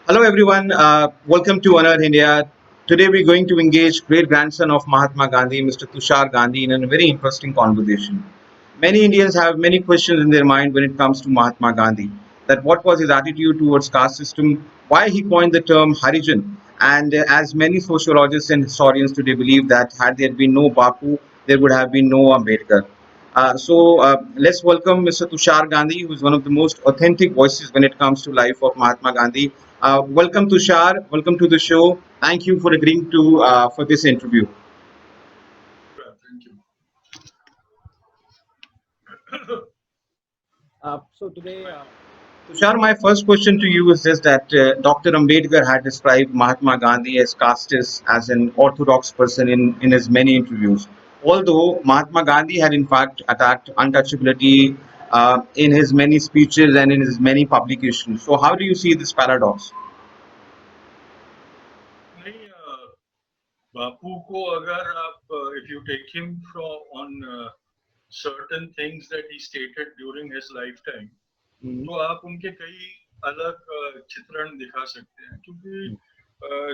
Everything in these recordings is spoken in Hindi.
Hello, everyone. Welcome to Unearth India. Today, we're going to engage great grandson of Mahatma Gandhi, Mr. Tushar Gandhi, in a very interesting conversation. Many Indians have many questions in their mind when it comes to Mahatma Gandhi. That what was his attitude towards caste system? Why he coined the term Harijan? And as many sociologists and historians today believe that had there been no Bapu, there would have been no Ambedkar. Let's welcome Mr. Tushar Gandhi, who is one of the most authentic voices when it comes to life of Mahatma Gandhi. Welcome Tushar, welcome to the show. Thank you for agreeing to for this interview. Thank you. So today, Tushar, my first question to you is just that Dr. Ambedkar had described Mahatma Gandhi as casteist, as an orthodox person in his many interviews. Although Mahatma Gandhi had in fact attacked untouchability in his many speeches and in his many publications. So, how do you see this paradox? नहीं बापू को अगर आप if you take him from on certain things that he stated during his lifetime तो आप उनके कई अलग चित्रण दिखा सकते हैं क्योंकि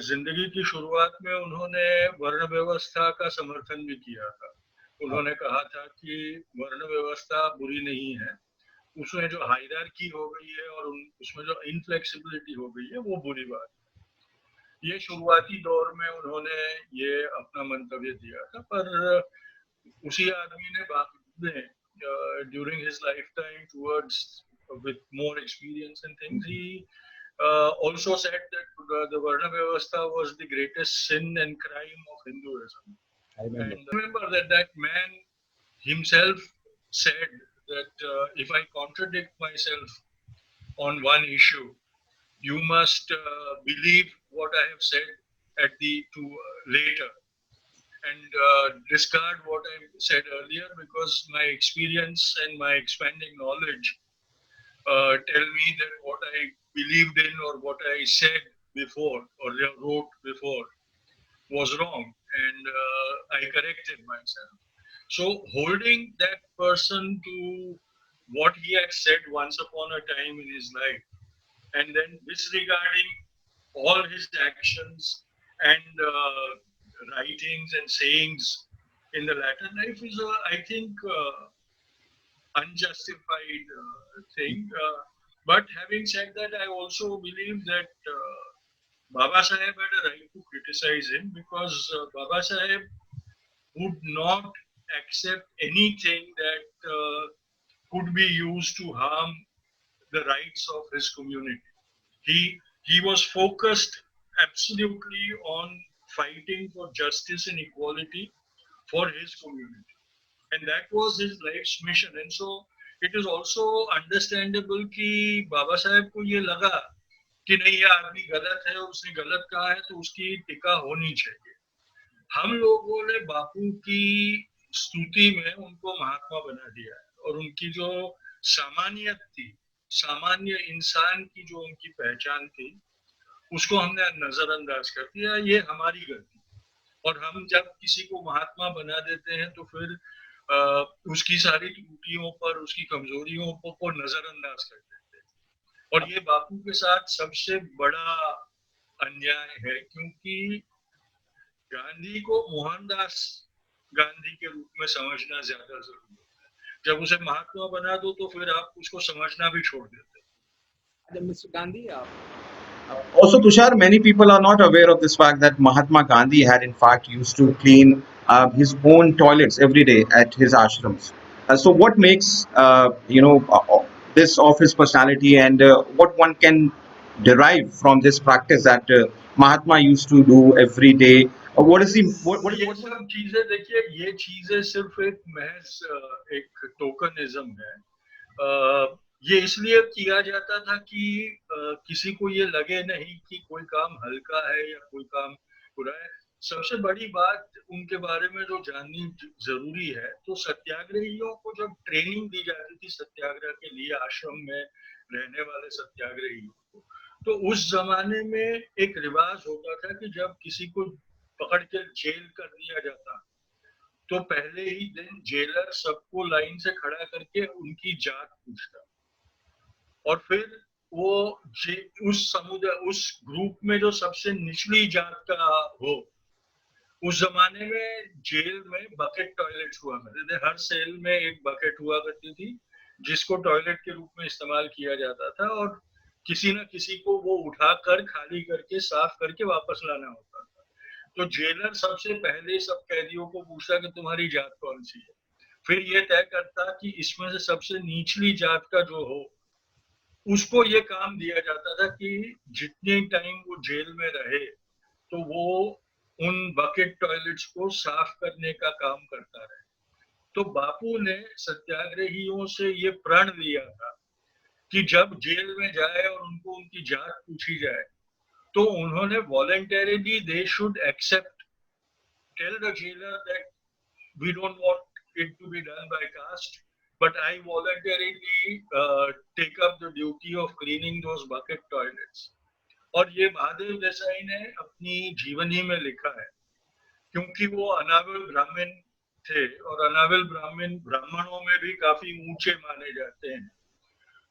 जिंदगी की शुरुआत में उन्होंने वर्ण व्यवस्था का समर्थन भी किया था उन्होंने कहा था कि वर्ण व्यवस्था बुरी नहीं है उसमें जो हायरार्की हो गई है और उसमें जो इनफ्लेक्सिबिलिटी हो गई है वो बुरी बात है ये शुरुआती दौर में उन्होंने ये अपना मंतव्य दिया था पर उसी आदमी ने बाद में during his lifetime towards with more experience and things he also said that the Varna Vyavastha was the greatest sin and crime of Hinduism. And remember that that man himself said that if I contradict myself on one issue, you must believe what I have said at the two later and discard what I said earlier because my experience and my expanding knowledge tell me that what I believed in or what I said before or wrote before was wrong and I corrected myself. So holding that person to what he had said once upon a time in his life and then disregarding all his actions and writings and sayings in the latter life is, I think, unjustified thing. But having said that, I also believe that Baba Saheb had a right to criticize him because Baba Saheb would not accept anything that could be used to harm the rights of his community. He was focused absolutely on fighting for justice and equality for his community, and that was his life's mission. And so it is also understandable कि बाबा साहेब को ये लगा कि नहीं ये आदमी गलत है और उसने गलत कहा है तो उसकी टीका होनी चाहिए हम लोगों ने बापू की स्तुति में उनको महात्मा बना दिया है और उनकी जो सामान्यत थी सामान्य इंसान की जो उनकी पहचान थी उसको हमने नजरअंदाज कर दिया ये हमारी गलती और हम जब किसी को महात्मा बना देते हैं तो फिर उसकी सारी त्रुटियों पर उसकी कमजोरियों को नजरअंदाज कर देते हैं और ये बापू के साथ सबसे बड़ा अन्याय है क्योंकि गांधी को मोहनदास गांधी के रूप में समझना ज्यादा जरूरी है जब उसे महात्मा बना दो तो फिर आप उसको समझना भी छोड़ देते हैं Mr. Gandhi, also, Tushar, many people are not aware of this fact that Mahatma Gandhi had, in fact, used to clean his own toilets every day at his ashrams. So, what makes this of his personality, and what one can derive from this practice that Mahatma used to do every day? What is the ये सब चीजें देखिए ये चीजें सिर्फ एक महज एक टोकनिज्म है ये इसलिए किया जाता था कि किसी को ये लगे नहीं कि कोई काम हल्का है या कोई काम बुरा है सबसे बड़ी बात उनके बारे में जो जाननी जरूरी है तो सत्याग्रहियों को जब ट्रेनिंग दी जाती थी सत्याग्रह के लिए आश्रम में रहने वाले सत्याग्रहियों को तो उस जमाने में एक रिवाज होता था कि जब किसी को पकड़ के जेल कर दिया जाता तो पहले ही दिन जेलर सबको लाइन से खड़ा करके उनकी जात पूछता और फिर वो उस समुदाय, उस ग्रुप में जो सबसे निचली जात का हो। उस जमाने में जेल में बकेट टॉयलेट्स हुआ करते थे, हर सेल में एक बकेट हुआ करती थी जिसको टॉयलेट के रूप में इस्तेमाल किया जाता था, और किसी न किसी को वो उठाकर खाली करके साफ करके वापस लाना होता था। तो जेलर सबसे पहले सब कैदियों को पूछता कि तुम्हारी जात कौन सी है, फिर ये तय करता कि इसमें से सबसे निचली जात का जो हो उसको ये काम दिया जाता था कि जितने टाइम वो जेल में रहे तो वो उन बकेट टॉयलेट्स को साफ करने का काम करता रहे। तो बापू ने सत्याग्रहियों से ये प्रण लिया था कि जब जेल में जाए और उनको उनकी जात पूछी जाए तो उन्होंने voluntarily they should accept, tell the jailer that we don't want it to be done by caste, but I voluntarily take up the duty of cleaning those bucket toilets. और ये महादेव देसाई ने अपनी जीवनी में लिखा है, क्योंकि वो अनाविल ब्राह्मण थे और अनाविल ब्राह्मण ब्राह्मणों में भी काफी ऊंचे माने जाते हैं।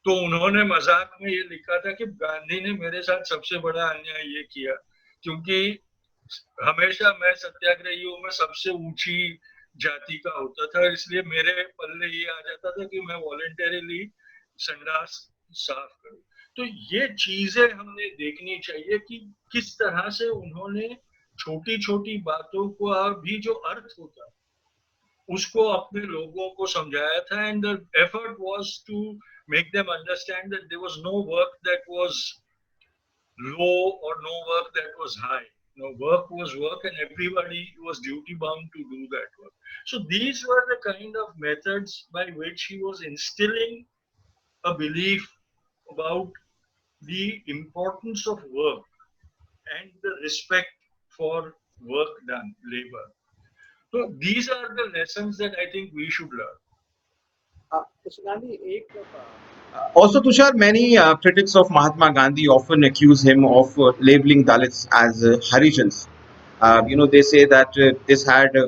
तो उन्होंने मजाक में ये लिखा था कि गांधी ने मेरे साथ सबसे बड़ा अन्याय ये किया, क्योंकि हमेशा मैं सत्याग्रहियों में सबसे ऊंची जाति का होता था, इसलिए मेरे पल्ले ये आ जाता था कि मैं वॉलंटरीली संडास साफ करूं। तो ये चीजें हमने देखनी चाहिए कि किस तरह से उन्होंने छोटी छोटी बातों को भी जो अर्थ होता उसको अपने लोगों को समझाया था, and the effort was to make them understand that there was no work that was low और no work that was high. No, work was work and everybody was duty bound to do that work. So these were the kind of methods by which he was instilling a belief about the importance of work and the respect for work done, labor. So these are the lessons that I think we should learn. Also, Tushar, many critics of Mahatma Gandhi often accuse him of labeling Dalits as Harijans. They say that this had,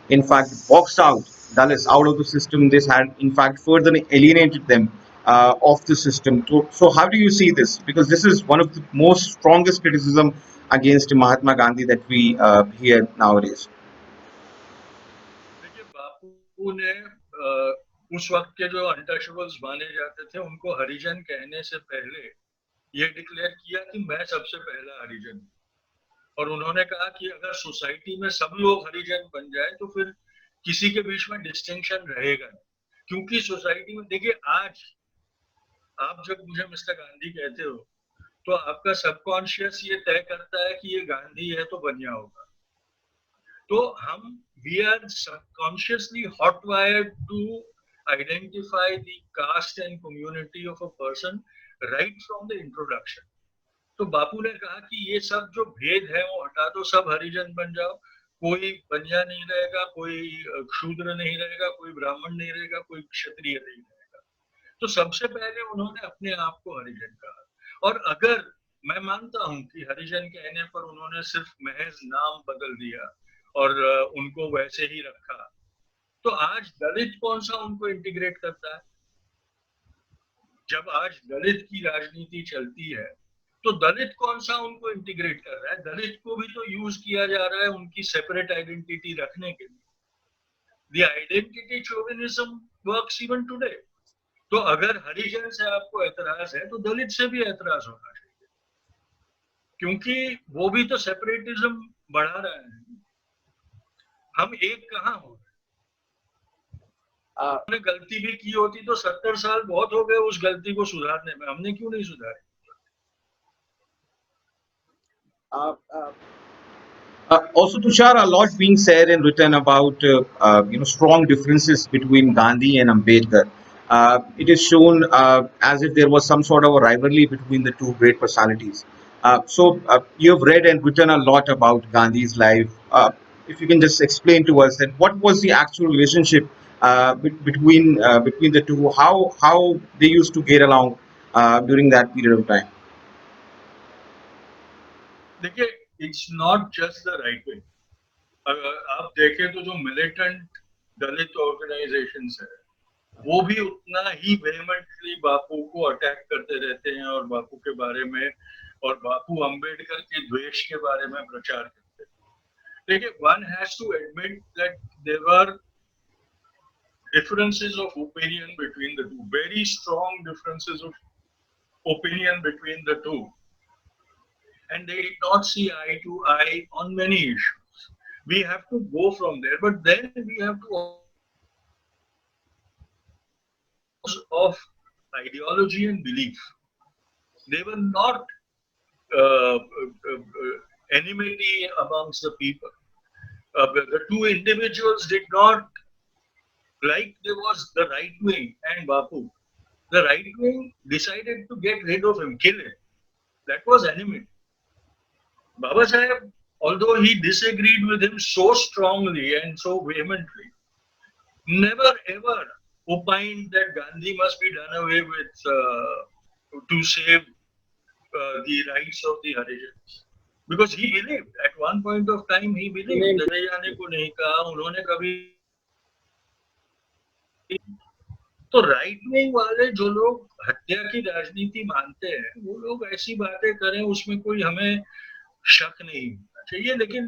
in fact, boxed out Dalits out of the system. This had, in fact, further alienated them of the system. So, how do you see this? Because this is one of the most strongest criticism against Mahatma Gandhi that we hear nowadays. देखिए, बापू ने उस वक्त के जो अनटचेबल्स माने जाते थे उनको हरिजन कहने से पहले ये डिक्लेयर किया कि मैं सबसे पहला हरिजन हूँ, और उन्होंने कहा कि अगर सोसाइटी में सब लोग हरिजन बन जाए तो फिर किसी के बीच में डिस्टिंक्शन रहेगा नहीं, क्योंकि सोसाइटी में देखिए आज आप जब मुझे मिस्टर गांधी कहते हो तो आपका सबकॉन्शियस ये तय करता है कि ये गांधी है तो बनिया होगा। तो हम we are subconsciously hotwired to identify the caste and community of a person right from the introduction. तो बापू ने कहा कि ये सब जो भेद है वो हटा दो, सब हरिजन बन जाओ, कोई बनिया नहीं रहेगा, कोई शूद्र नहीं रहेगा, कोई ब्राह्मण नहीं रहेगा, कोई क्षत्रिय नहीं रहेगा। तो सबसे पहले उन्होंने अपने आप को हरिजन कहा, और अगर मैं मानता हूं कि हरिजन कहने पर उन्होंने सिर्फ महज नाम बदल दिया और उनको वैसे ही रखा, तो आज दलित कौन सा उनको इंटीग्रेट करता है? जब आज दलित की राजनीति चलती है तो दलित कौन सा उनको इंटीग्रेट कर रहा है? दलित को भी तो यूज किया जा रहा है उनकी सेपरेट आइडेंटिटी रखने के लिए। The identity chauvinism works even today. तो अगर हरिजन से आपको ऐतराज है तो दलित से भी ऐतराज होना चाहिए, क्योंकि वो भी तो सेपरेटिज्म बढ़ा रहे हैं। हम एक कहाँ हो रहे? हमने गलती भी की होती तो 70 साल बहुत हो गए उस गलती को सुधारने में, हमने क्यों नहीं सुधारी? Also, Tushar, a lot being said and written about strong differences between Gandhi and Ambedkar. It is shown as if there was some sort of a rivalry between the two great personalities. So you have read and written a lot about Gandhi's life. If you can just explain to us that what was the actual relationship between the two, how they used to get along during that period of time. देखिए, it's not just the right way. अगर आप देखें तो जो मिलिटेंट दलित ऑर्गेनाइजेशंस है वो भी उतना ही वेहेमेंटली बापू को अटैक करते रहते हैं और बापू के बारे में और बापू अंबेडकर के द्वेष के बारे में प्रचार करते हैं। देखिए, one has to admit that there were differences of opinion between the two, very strong differences of opinion between the two, and they did not see eye to eye on many issues. We have to go from there, but then we have to of ideology and belief. They were not enmity amongst the people. The two individuals did not like there was the right wing and Bapu. The right wing decided to get rid of him, kill him. That was enmity. Baba Sahib, although he disagreed with him so strongly and so vehemently, never ever opined that Gandhi must be done away with to save the rights of the Harijans. Because he believed, at one point of time, he believed. चले जाने को नहीं कहा, उन्होंने कभी तो राइट विंग वाले जो लोग हत्या की राजनीति मानते हैं, वो लोग ऐसी बातें करें, उसमें कोई हमें शक नहीं होना चाहिए। लेकिन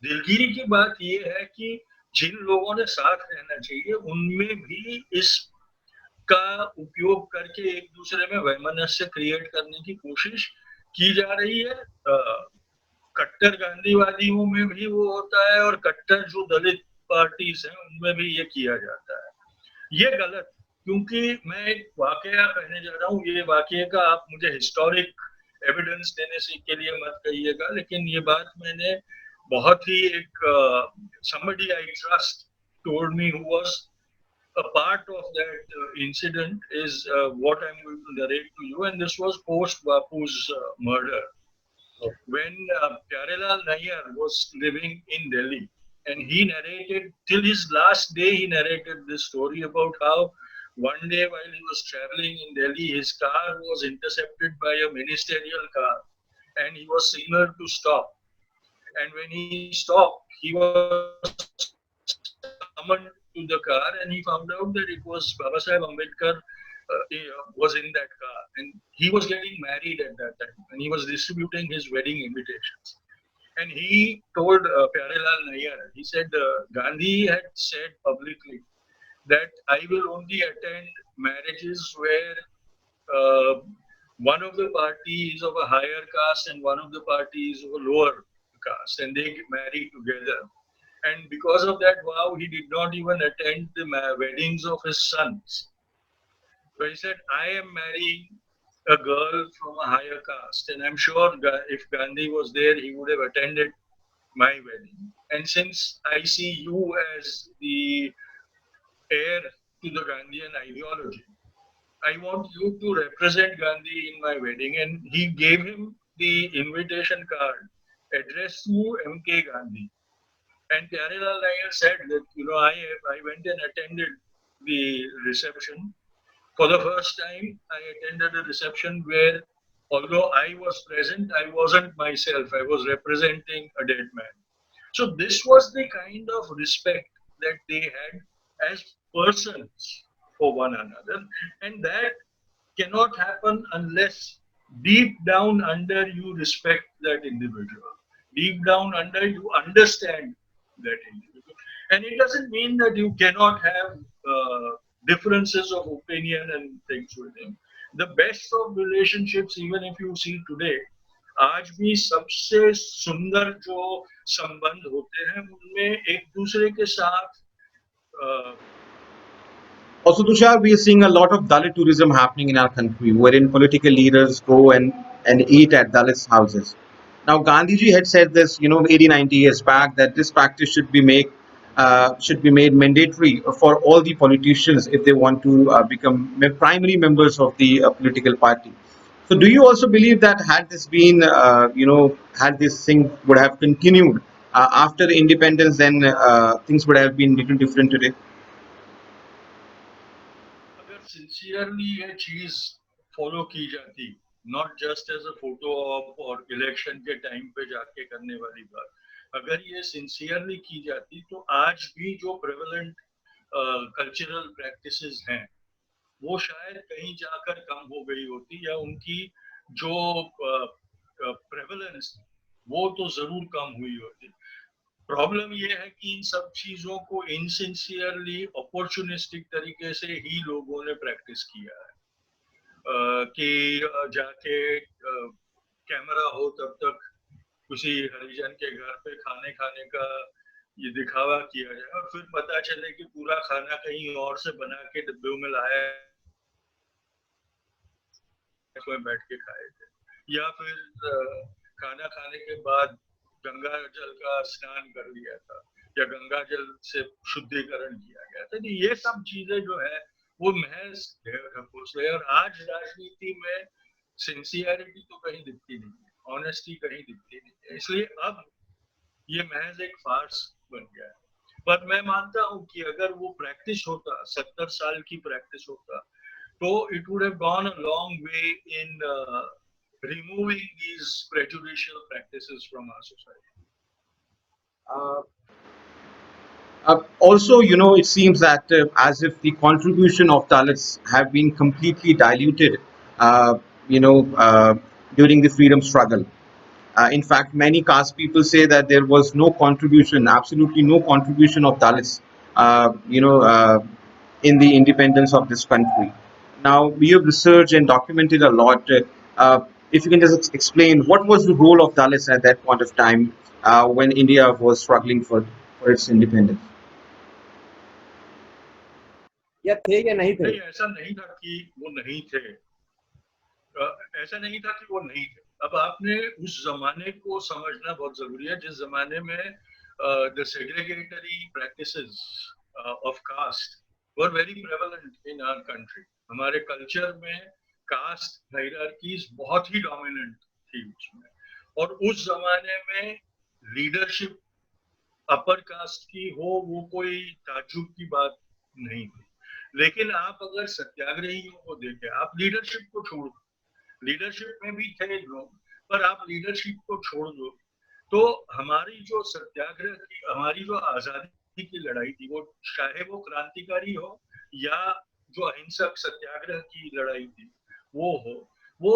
दिलगिरी की बात ये है कि जिन लोगों ने साथ रहना चाहिए, उनमें भी इस का उपयोग करके एक दूसरे में वैमनस्य क्रिएट करने की कोशिश की जा रही है। कट्टर गांधीवादियों में भी वो होता है और कट्टर जो दलित पार्टीज हैं उनमें भी ये किया जाता है। ये गलत, क्योंकि मैं एक वाकया कहने जा रहा हूँ। ये वाकये का आप मुझे हिस्टोरिक एविडेंस देने से के लिए मत कहिएगा, लेकिन ये बात मैंने बहुत ही एक somebody I trust told me who was a part of that incident is what I'm going to narrate to you, and this was post Bapu's murder. When Pyarelal Nair was living in Delhi, and he narrated till his last day, he narrated this story about how one day while he was traveling in Delhi, his car was intercepted by a ministerial car, and he was signaled to stop. And when he stopped, he was summoned to the car, and he found out that it was Baba Sahib Ambedkar was in that car, and he was getting married at that time, and he was distributing his wedding invitations. And he told Pyarelal Nair, he said, Gandhi had said publicly that I will only attend marriages where one of the parties is of a higher caste and one of the parties of a lower caste, and they get married together. And because of that vow, he did not even attend the weddings of his sons. So he said, I am marrying a girl from a higher caste, and I'm sure if Gandhi was there, he would have attended my wedding. And since I see you as the heir to the Gandhian ideology, I want you to represent Gandhi in my wedding. And he gave him the invitation card addressed to M.K. Gandhi. And Pyarelal Nair said that, I went and attended the reception. For the first time, I attended a reception where, although I was present, I wasn't myself. I was representing a dead man. So this was the kind of respect that they had as persons for one another. And that cannot happen unless deep down under you respect that individual. Deep down under you understand that individual. And it doesn't mean that you cannot have differences of opinion and things with him. The best of relationships, even if you see today, आज भी सबसे सुंदर जो संबंध होते हैं उनमें एक दूसरे के साथ Also, Tushar, we are seeing a lot of Dalit tourism happening in our country, wherein political leaders go and eat at Dalits' houses. Now, Gandhiji had said this, 80, 90 years back, that this practice should be made mandatory for all the politicians if they want to become primary members of the political party. So, do you also believe that had this been, had this thing would have continued after the independence, then things would have been little different today? अगर सिंसियरली ये चीज फॉलो की जाती, not just as a photo op और इलेक्शन के टाइम पे जाके करने वाली बात, अगर ये सिंसियरली की जाती तो आज भी जो प्रेवलेंट कल्चरल प्रैक्टिसेस हैं वो शायद कहीं जाकर कम हो गई होती, या उनकी जो प्रेवलेंस वो तो जरूर कम हुई होती। प्रॉब्लम ये है कि इन सब चीजों को इनसिंसियरली अपॉर्चुनिस्टिक तरीके से ही लोगों ने प्रैक्टिस किया है। कि जाके कैमरा हो तब तक किसी हरिजन के घर पे खाने खाने का ये दिखावा किया जाए, और फिर पता चले कि पूरा खाना कहीं और से बना के डिब्बों में लाया में बैठ के खाए थे, या फिर खाना खाने के बाद गंगा जल का स्नान कर लिया था, या गंगा जल से शुद्धिकरण किया गया था। तो ये सब चीजें जो है वो महज है, और आज राजनीति में सिंसियरिटी तो कहीं दिखती नहीं है, ऑनेस्टी कहीं दिखती नहीं है, इसलिए अब ये महज एक फार्स बन गया है। पर मैं मानता हूं कि अगर वो प्रैक्टिस होता, 70 साल की प्रैक्टिस होता, so it would have gone a long way in removing these prejudicial practices from our society. Uh, Also, it seems that as if the contribution of Dalits have been completely diluted, you know, during the freedom struggle. In fact, many caste people say that there was no contribution, absolutely no contribution of Dalits, in the independence of this country. Now, we have researched and documented a lot. If you can just explain what was the role of Dalits at that point of time when India was struggling for its independence. या थे या नहीं थे? नहीं, ऐसा नहीं था कि वो नहीं थे, ऐसा नहीं था कि वो नहीं थे। अब आपने उस जमाने को समझना बहुत जरूरी है जिस जमाने में the segregatory practices of caste were very prevalent in our country. हमारे कल्चर में कास्ट हायरार्कीज बहुत ही डोमिनेंट थी उसमें, और उस जमाने में लीडरशिप अपर कास्ट की हो वो कोई ताज्जुब की बात नहीं थी। लेकिन आप अगर सत्याग्रहियों को देखें, आप लीडरशिप को छोड़ दो, लीडरशिप में भी थे लोग, पर आप लीडरशिप को छोड़ दो, तो हमारी जो सत्याग्रह की, हमारी जो आजादी की लड़ाई थी, वो चाहे वो क्रांतिकारी हो या जो अहिंसक सत्याग्रह की लड़ाई थी वो हो, वो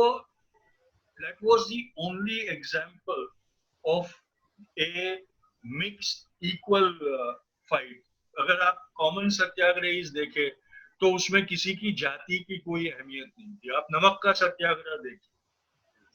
that was the only example of a mixed equal fight. अगर आप कॉमन सत्याग्रही देखें तो उसमें किसी की जाति की कोई अहमियत नहीं थी। आप नमक का सत्याग्रह देखिए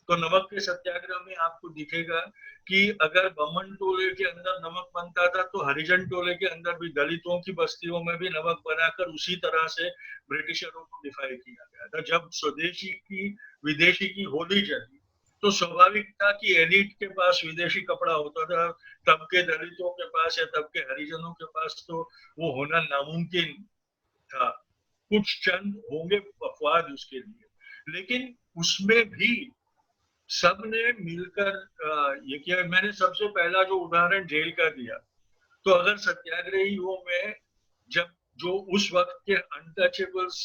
तो नमक के सत्याग्रह में आपको दिखेगा कि अगर बमन टोले के अंदर नमक बनता था तो हरिजन टोले के अंदर भी दलितों की बस्तियों में भी नमक बनाकर उसी तरह से ब्रिटिशरों को डिफाई किया गया था। जब स्वदेशी की विदेशी की होली चली तो स्वाभाविक था कि एलिट के पास विदेशी कपड़ा होता था, तब के दलितों के पास या तब के हरिजनों के पास तो वो होना नामुमकिन था। कुछ चंद होंगे अपवाद उसके लिए, लेकिन उसमें भी सबने मिलकर ये किया। मैंने सबसे पहला जो उदाहरण जेल का दिया, तो अगर सत्याग्रहियों में जब जो उस वक्त के अनटचेबल्स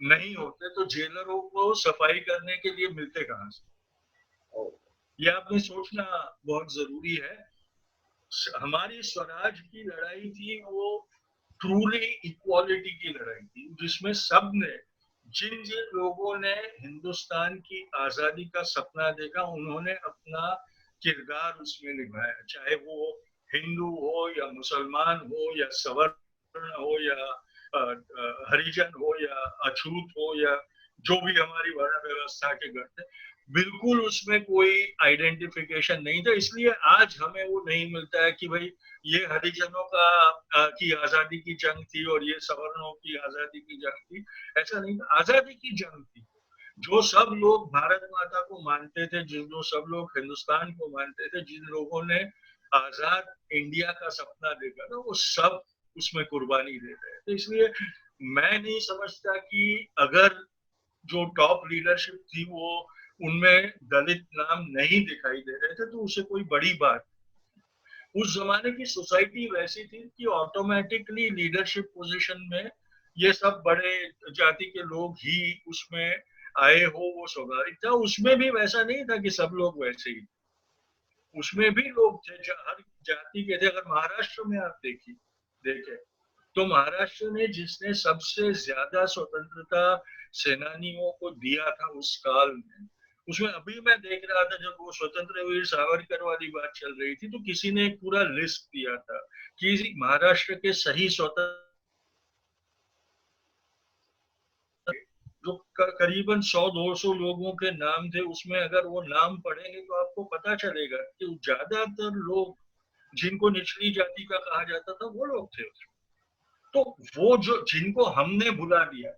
नहीं होते तो जेलरों को सफाई करने के लिए मिलते कहां से? ये आपने सोचना बहुत जरूरी है। हमारी स्वराज की लड़ाई थी वो ट्रूली इक्वालिटी की लड़ाई थी, जिसमें सबने, जिन जिन लोगों ने हिंदुस्तान की आजादी का सपना देखा उन्होंने अपना किरदार उसमें निभाया, चाहे वो हिंदू हो या मुसलमान हो या सवर्ण हो या हरिजन हो या अछूत हो या जो भी हमारी वर्ण व्यवस्था के घर थे, बिल्कुल उसमें कोई आइडेंटिफिकेशन नहीं था। इसलिए आज हमें वो नहीं मिलता है कि भाई ये हरिजनों का की आजादी की जंग थी और ये सवर्णों की आजादी की जंग थी। ऐसा नहीं था, आजादी की जंग थी। जो सब लोग भारत माता को मानते थे, जो सब लोग हिंदुस्तान को मानते थे, जिन लोगों ने आजाद इंडिया का सपना देखा था, वो सब उसमें कुर्बानी दे रहे थे। इसलिए मैं नहीं समझता कि अगर जो टॉप लीडरशिप थी वो उनमें दलित नाम नहीं दिखाई दे रहे थे तो उसे कोई बड़ी बात। उस जमाने की सोसाइटी वैसी थी कि ऑटोमेटिकली लीडरशिप पोजीशन में ये सब बड़े जाति के लोग ही उसमें आए हो, वो स्वाभाविक था। उसमें भी वैसा नहीं था कि सब लोग वैसे ही, उसमें भी लोग थे हर जाति के थे। अगर महाराष्ट्र में आप देखें तो महाराष्ट्र ने जिसने सबसे ज्यादा स्वतंत्रता सेनानियों को दिया था उस काल में, उसमें अभी मैं देख रहा था जब वो स्वतंत्र वीर सावरकर वाली बात चल रही थी, तो किसी ने एक पूरा लिस्ट दिया था कि महाराष्ट्र के सही स्वतंत्र जो करीबन 100-200 लोगों के नाम थे, उसमें अगर वो नाम पढ़ेंगे तो आपको पता चलेगा कि ज्यादातर लोग जिनको निचली जाति का कहा जाता था वो लोग थे। तो वो जो जिनको हमने भुला दिया,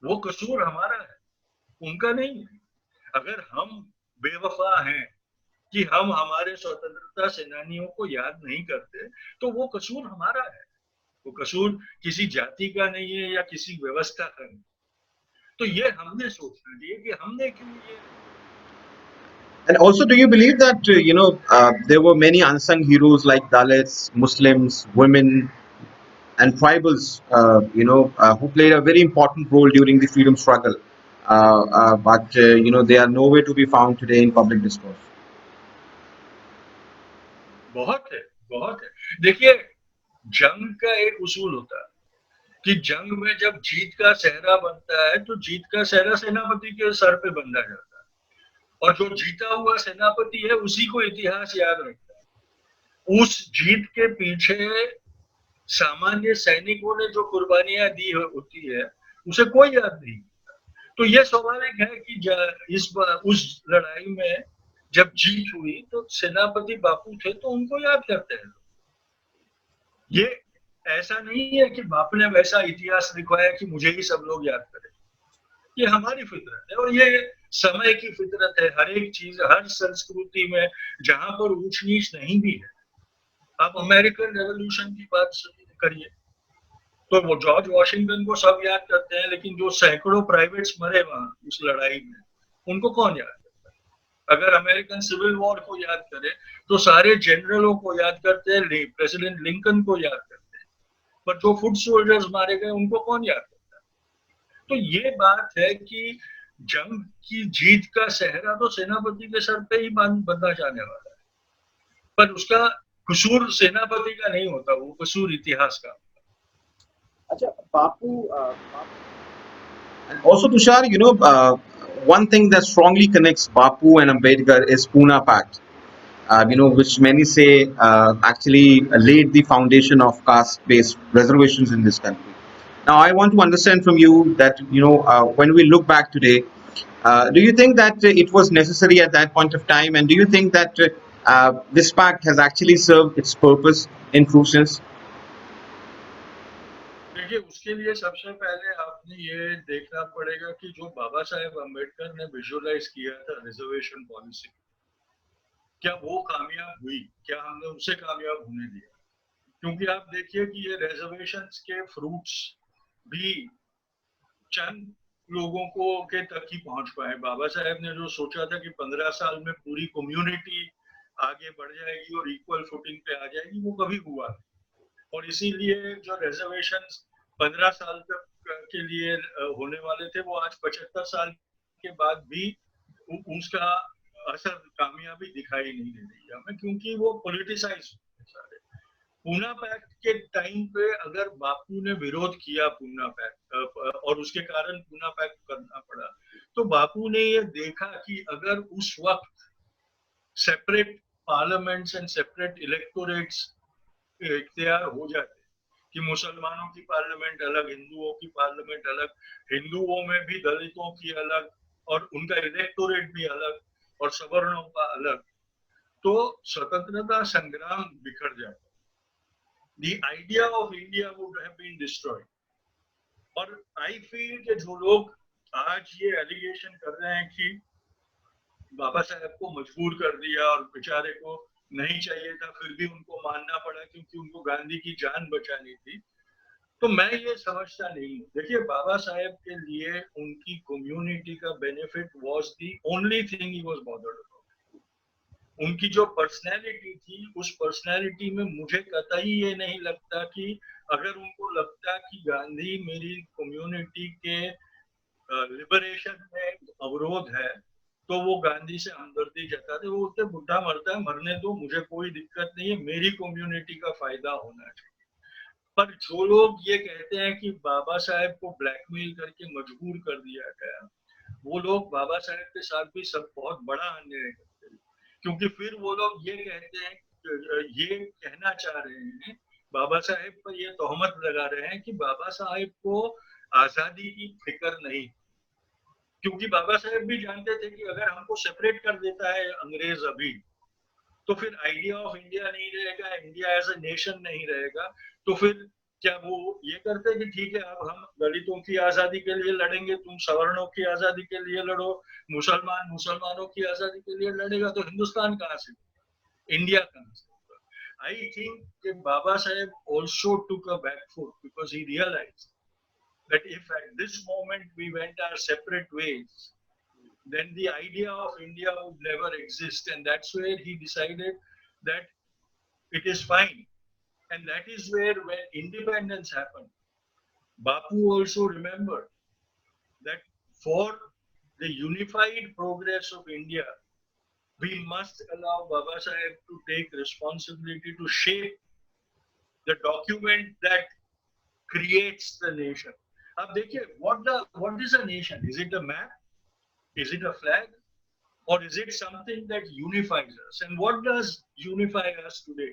वो कसूर हमारा है, उनका नहीं है। अगर हम बेवफा हैं कि हम हमारे स्वतंत्रता सेनानियों को याद नहीं करते, तो वो कसूर हमारा है, वो कसूर किसी जाति का नहीं है या किसी व्यवस्था का नहीं। तो ये हमने सोचना चाहिए कि हमने क्यों ये। And also, do you believe that there were many unsung heroes like Dalits, Muslims, women, and tribals, who played a very important role during the freedom struggle, but they are nowhere to be found today in public discourse. बहुत है, बहुत है। देखिए, जंग का एक उसूल होता है कि जंग में जब जीत का सेहरा बनता है तो जीत का सेहरा सेनापति के सर पे बंधा जाता है, और जो जीता हुआ सेनापति है उसी को इतिहास याद रखता है। उस जीत के पीछे सामान्य सैनिकों ने जो कुर्बानियां दी होती है उसे कोई याद नहीं। तो यह स्वाभाविक है कि उस लड़ाई में जब जीत हुई तो सेनापति बापू थे तो उनको याद करते हैं। ये ऐसा नहीं है कि बाप ने वैसा इतिहास लिखवाया कि मुझे ही सब लोग याद करें। ये हमारी फितरत है और ये समय की फितरत है। हर एक चीज, हर संस्कृति में जहां पर ऊंच नीच नहीं भी है, आप अमेरिकन रेवोल्यूशन की बात करिए तो वो जॉर्ज वॉशिंगटन को सब याद करते हैं, लेकिन जो सैकड़ों प्राइवेट्स मरे वहां उस लड़ाई में, उनको कौन याद करता है? अगर अमेरिकन सिविल वॉर को याद करे तो सारे जनरलों को याद करते हैं, प्रेसिडेंट लिंकन को याद करते हैं, पर जो फुट सोल्जर्स मारे गए उनको कौन याद करता है? तो ये बात है कि जंग की जीत का सेहरा तो सेनापति के सर पे ही बंधा जाने वाला है, पर उसका कसूर सेनापति का नहीं होता, वो कसूर इतिहास का। अच्छा, Bapu. And also, Tushar, one thing that strongly connects Bapu and Ambedkar is Pune Pact. Which many say actually laid the foundation of caste-based reservations in this country. Now, I want to understand from you that when we look back today, do you think that it was necessary at that point of time, and do you think that this pact has actually served its purpose in true sense? देखिए, उसके लिए सबसे पहले आपने ये देखना पड़ेगा कि जो बाबा साहेब अम्बेडकर ने विजुअलाइज किया था रिजर्वेशन पॉलिसी, क्या वो कामयाब हुई? क्या हमने उसे कामयाब होने दिया? क्योंकि आप देखिए कि ये रिजर्वेशंस के फ्रूट्स भी चंद लोगों को के तक ही पहुंच पाए। बाबा साहेब ने जो सोचा था कि 15 साल में पूरी कम्युनिटी आगे बढ़ जाएगी और इक्वल फुटिंग पे आ जाएगी, वो कभी हुआ नहीं। और इसीलिए जो रिजर्वेशंस 15 साल तक के लिए होने वाले थे, वो आज 75 साल के बाद भी उसका असर, कामयाबी दिखाई नहीं दे रही है हमें, क्योंकि वो पॉलिटिसाइज सारे। पूना पैक्ट के टाइम पे अगर बापू ने विरोध किया पूना पैक्ट और उसके कारण पूना पैक्ट करना पड़ा, तो बापू ने ये देखा कि अगर उस वक्त separate parliaments and separate electorates इख्तियार हो जाते कि मुसलमानों की पार्लियामेंट अलग, हिंदुओं की पार्लियामेंट अलग, हिंदुओं में भी दलितों की अलग और उनका इलेक्टोरेट भी अलग और सवर्णों का अलग, तो स्वतंत्रता संग्राम बिखर जाता। The idea of India would have been destroyed. और आई फील कि जो लोग आज ये एलिगेशन कर रहे हैं कि बाबा साहब को मजबूर कर दिया और बेचारे को नहीं चाहिए था, फिर भी उनको मानना पड़ा क्योंकि उनको गांधी की जान बचानी थी, तो मैं ये समझता नहीं। देखिए, बाबा साहेब के लिए उनकी कम्युनिटी का benefit was the only thing he was bothered about. उनकी जो पर्सनैलिटी थी, उस पर्सनैलिटी में मुझे कतई ये नहीं लगता कि अगर उनको लगता कि गांधी मेरी कम्युनिटी के लिबरेशन में अवरोध है, तो वो गांधी से हमदर्दी जताते। वो उससे बुढ़ा मरता है, मरने दो, मुझे कोई दिक्कत नहीं है, मेरी कम्युनिटी का फायदा होना चाहिए। पर जो लोग ये कहते हैं कि बाबा साहेब को ब्लैकमेल करके मजबूर कर दिया गया, वो लोग बाबा साहेब के साथ भी सब बहुत बड़ा अन्याय करते हैं, क्योंकि फिर वो लोग ये कहते हैं, ये कहना चाह रहे हैं, बाबा साहेब पर ये तोहमत लगा रहे हैं कि बाबा साहेब को आजादी की फिक्र नहीं, क्योंकि बाबा साहेब भी जानते थे कि अगर हमको सेपरेट कर देता है अंग्रेज अभी, तो फिर आइडिया ऑफ इंडिया नहीं रहेगा, इंडिया एज अ नेशन नहीं रहेगा। तो फिर क्या वो ये करते कि ठीक है, अब हम दलितों की आजादी के लिए लड़ेंगे, तुम सवर्णों की आजादी के लिए लड़ो, मुसलमान मुसलमानों की आजादी के लिए लड़ेगा, तो हिंदुस्तान कहाँ से, इंडिया कहाँ से? I think Baba Saheb also took a back foot because he realised that if at this moment we went our separate ways, then the idea of India would never exist. And that's where he decided that it is fine. And that is where, when independence happened, Bapu also remembered that for the unified progress of India, we must allow Baba Saheb to take responsibility to shape the document that creates the nation. अब देखिए, what is a nation? Is it a map? Is it a flag? Or is it something that unifies us? And what does unify us today?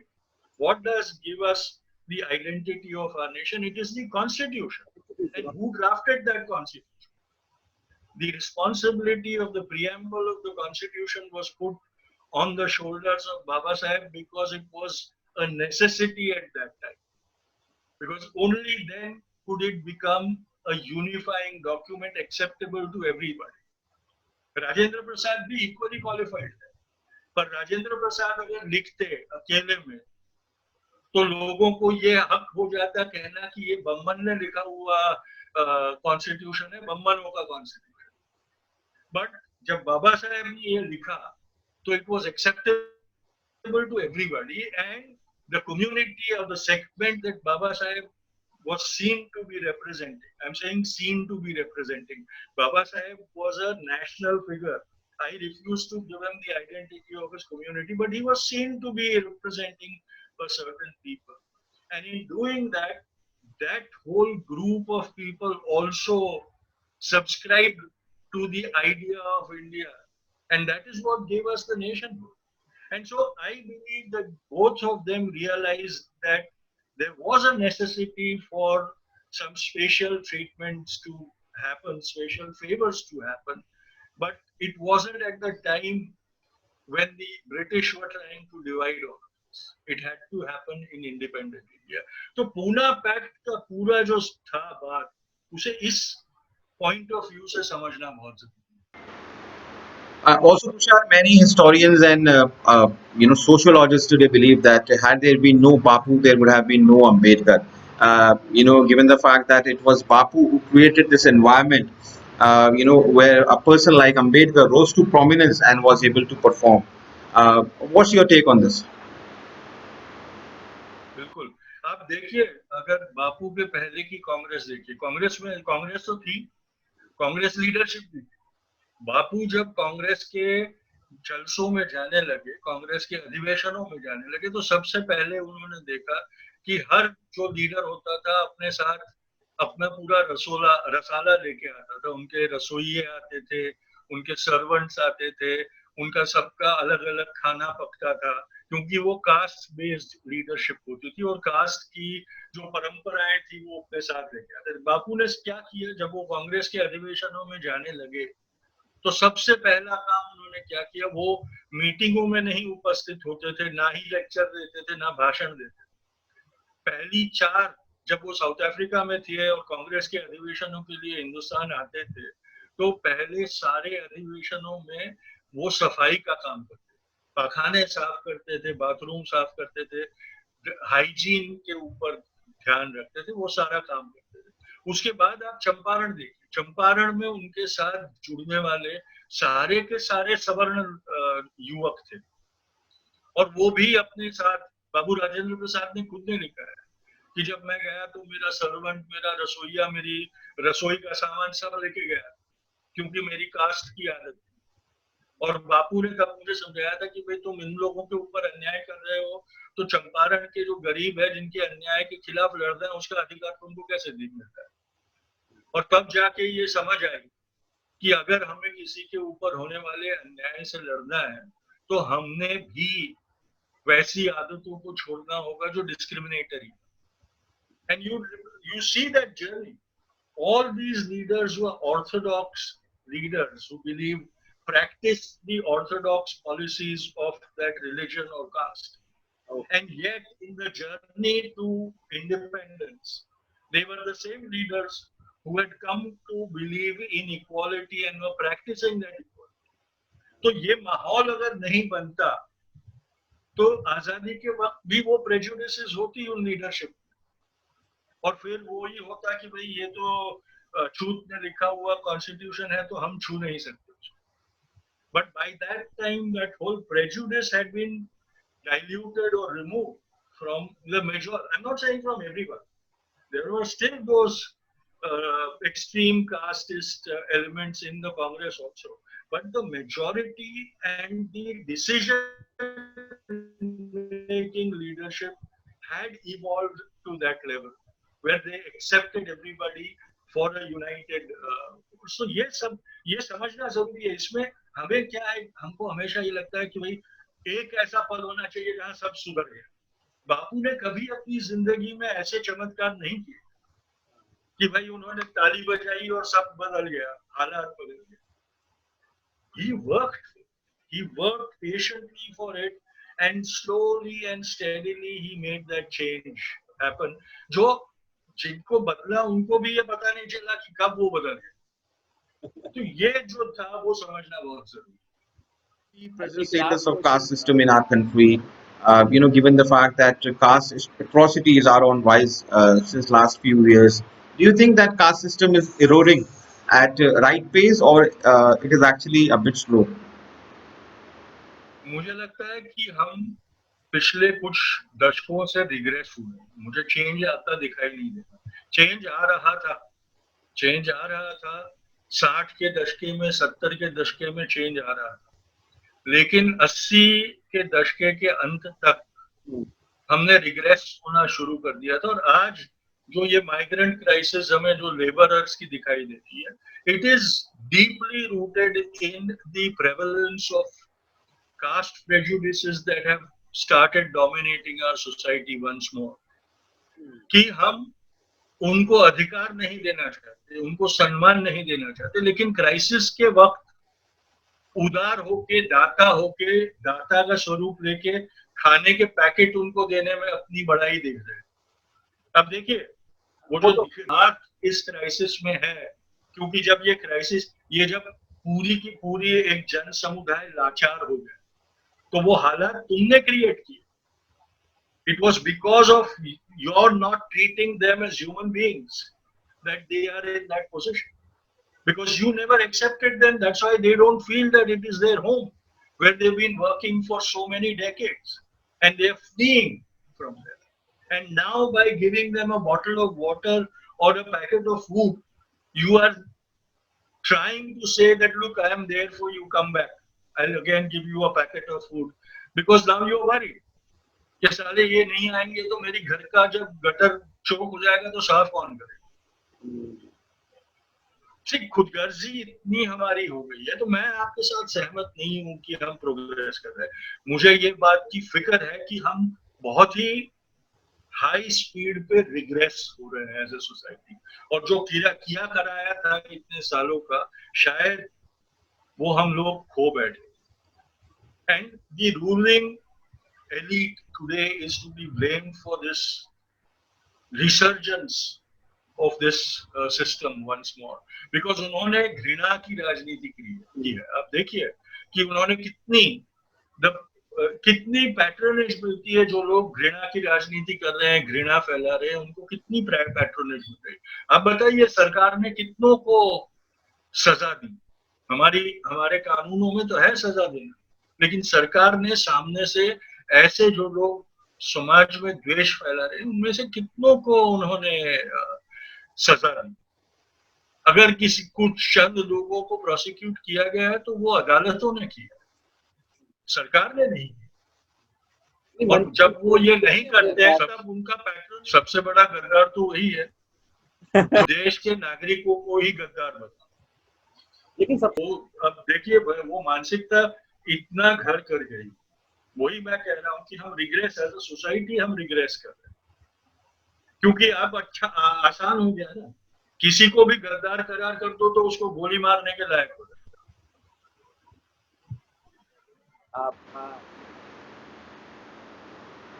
What does give us the identity of our nation? It is the Constitution. And who drafted that Constitution? The responsibility of the preamble of the Constitution was put on the shoulders of Baba Saheb because it was a necessity at that time. Because only then could it become a unifying document acceptable to everybody. Rajendra Prasad भी इक्वली क्वालिफाइड है, पर राजेंद्र प्रसाद अगर लिखते अकेले में तो लोगों को ये हक हो जाता कहना कि ये बम्बन ने लिखा हुआ कॉन्स्टिट्यूशन है, बम्बनों का कॉन्स्टिट्यूशन। बट जब बाबा साहेब ने ये लिखा तो it was acceptable to everybody, and the community of the segment that Baba Saheb was seen to be representing. I'm saying seen to be representing. Baba Saheb was a national figure. I refuse to give him the identity of his community, but he was seen to be representing a certain people. And in doing that, that whole group of people also subscribed to the idea of India. And that is what gave us the nationhood. And so I believe that both of them realized that there was a necessity for some special treatments to happen, special favors to happen, but it wasn't at the time when the British were trying to divide all of this. It had to happen in independent India. तो पूना पैक्ट का पूरा जो था बात, उसे इस पॉइंट ऑफ व्यू से समझना बहुत जरूरी है। Also, Tushar, many historians and sociologists today believe that had there been no Bapu, there would have been no Ambedkar. Given the fact that it was Bapu who created this environment, where a person like Ambedkar rose to prominence and was able to perform. What's your take on this? बिल्कुल, आप देखिए, अगर बापू के पहले की कांग्रेस देखिए, कांग्रेस तो थी, कांग्रेस लीडरशिप भी थी। बापू जब कांग्रेस के जलसों में जाने लगे, कांग्रेस के अधिवेशनों में जाने लगे, तो सबसे पहले उन्होंने देखा कि हर जो लीडर होता था अपने साथ अपना पूरा रसाला लेके आता था। उनके रसोइये आते थे, उनके सर्वेंट्स आते थे, उनका सबका अलग अलग खाना पकता था, क्योंकि वो कास्ट बेस्ड लीडरशिप होती थी और कास्ट की जो परंपराएं थी वो अपने साथ लेके आते थे। बापू ने क्या किया, जब वो कांग्रेस के अधिवेशनों में जाने लगे तो सबसे पहला काम उन्होंने क्या किया, वो मीटिंगों में नहीं उपस्थित होते थे, ना ही लेक्चर देते थे, ना भाषण देते थे। पहली चार, जब वो साउथ अफ्रीका में थे और कांग्रेस के अधिवेशनों के लिए हिंदुस्तान आते थे, तो पहले सारे अधिवेशनों में वो सफाई का काम करते थे, पखाने साफ करते थे, बाथरूम साफ करते थे, हाइजीन के ऊपर ध्यान रखते थे, वो सारा काम करते थे। उसके बाद आप चंपारण देखिए, चंपारण में उनके साथ जुड़ने वाले सारे के सारे सवर्ण युवक थे, और वो भी अपने साथ, बाबू राजेंद्र प्रसाद ने खुद ने लिखा है कि जब मैं गया तो मेरा सर्वेंट, मेरा रसोइया, मेरी रसोई का सामान सब लेके गया, क्योंकि मेरी कास्ट की आदत थी। और बापू ने कब मुझे समझाया था कि भाई तुम इन लोगों के ऊपर अन्याय कर रहे हो, तो चंपारण के जो गरीब है जिनके अन्याय के खिलाफ लड़ रहे हैं उसका अधिकार तुमको कैसे मिलता है। और तब जाके ये समझ आई कि अगर हमें किसी के ऊपर होने वाले अन्याय से लड़ना है तो हमने भी वैसी आदतों को छोड़ना होगा जो discriminatory. And you see that journey, all these leaders who are orthodox leaders who believe, practice the orthodox policies of that religion or caste. And yet in the journey to independence they were the same leaders who had come to believe in equality and were practicing that equality. तो ये माहौल अगर नहीं बनता तो आजादी के वक्त भी वो प्रेजुडिसेस होती उन लीडरशिप, और फिर वो ही होता कि भाई ये तो छूत में लिखा हुआ कॉन्स्टिट्यूशन है तो हम छू नहीं सकते। But by that time that whole prejudice had been diluted or removed from the major, I'm not saying from everyone, there were still those extreme casteist elements in the Congress also, but the majority and the decision making leadership had evolved to that level where they accepted everybody for a united so ये समझना जरूरी है। इसमें हमें क्या है, हमको हमेशा ये लगता है कि भाई एक ऐसा पल होना चाहिए जहां सब सुधर गया। बापू ने कभी अपनी जिंदगी में ऐसे चमत्कार नहीं किए कि भाई उन्होंने ताली बजाई और सब बदल गया, हालात बदल गए। he worked patiently for it and slowly and steadily he made that change happen। जो जिनको बदला उनको भी ये पता नहीं चला कि कब वो बदल गया। तो ये जो था वो समझना बहुत जरूरी। The present status of caste system in our country, given the fact that caste atrocities are on rise since last few years, do you think that caste system is eroding at right pace or it is actually a bit slow? मुझे लगता है कि हम पिछले कुछ दशकों से रिग्रेस हुए, मुझे चेंज आता दिखाई नहीं देता। चेंज आ रहा था 60 के दशके में, 70 के दशके में चेंज आ रहा था, लेकिन 80 के दशके के अंत तक हमने रिग्रेस होना शुरू कर दिया था। और आज जो ये माइग्रेंट क्राइसिस हमें जो लेबरर्स की दिखाई देती है, it is deeply rooted in the prevalence of caste prejudices that have started dominating our society once more, कि हम उनको अधिकार नहीं देना चाहते, उनको सम्मान नहीं देना चाहते, लेकिन क्राइसिस के वक्त उदार होके, दाता का स्वरूप लेके खाने के पैकेट उनको देने में अपनी बड़ाई देख रहे हैं। अब देखिए वो जो बात इस क्राइसिस में है, क्योंकि जब ये क्राइसिस, ये जब पूरी की पूरी एक जन समुदाय लाचार हो गया तो वो हालात तुमने क्रिएट किए। It was because of your not treating them as human beings that they are in that position. Because you never accepted them, that's why they don't feel that it is their home, where they've been working for so many decades and they're fleeing from there. And now by giving them a bottle of water or a packet of food, you are trying to say that, look, I am there for you, come back. I'll again give you a packet of food because now you're worried कि साले ये नहीं आएंगे तो मेरी घर का जब गटर चौक हो जाएगा तो साफ कौन करेगा। खुदगर्जी इतनी हमारी हो गई है। तो मैं आपके साथ सहमत नहीं हूं कि हम प्रोग्रेस कर रहे हैं। मुझे ये बात की फिक्र है कि हम बहुत ही हाई स्पीड पे रिग्रेस हो रहे हैं एज ए सोसाइटी, और जो किया कराया था इतने सालों का शायद वो हम लोग खो बैठे। And the ruling elite today is to be blamed for this resurgence of this system once more, because उन्होंने घृणा की राजनीति की है। आप देखिए कि उन्होंने कितनी पैट्रोनेज मिलती है। जो लोग घृणा की राजनीति कर रहे हैं, घृणा फैला रहे हैं, उनको कितनी पैट्रोनेज मिल रही है। आप बताइए सरकार ने कितनों को सजा दी। हमारे कानूनों में तो है सजा देना, लेकिन सरकार ने सामने से ऐसे जो लोग समाज में द्वेष फैला रहे हैं उनमें से कितनों को उन्होंने सजा दी। अगर कुछ चंद लोगों को प्रोसिक्यूट किया गया है तो वो अदालतों ने किया। सरकार ने नहीं की। नहीं, और मंत्री जब वो ये नहीं करते हैं सब- तब उनका पैटर्न सबसे बड़ा गद्दार तो वही है जो देश के नागरिकों को ही गद्दार बता। लेकिन सब वो अब देखिए वो मानसिकता इतना घर कर गई। वही मैं कह रहा हूँ कि हम रिग्रेस एज अ सोसाइटी हम रिग्रेस कर रहे हैं क्योंकि अब अच्छा आसान हो गया ना, किसी को भी गद्दार करार कर दो तो उसको गोली मारने के लायक हो जाए। आप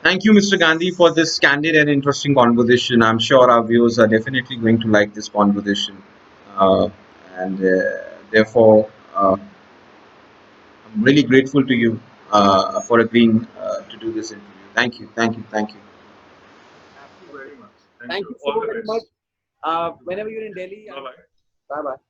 Thank you, Mr. Gandhi, for this candid and interesting conversation. I'm sure our viewers are definitely going to like this conversation. And therefore, I'm really grateful to you for agreeing to do this interview. Thank you, thank you, thank you. Thank you very much. thank you All so the very best. much. Whenever you're in Delhi, Bye bye. bye bye.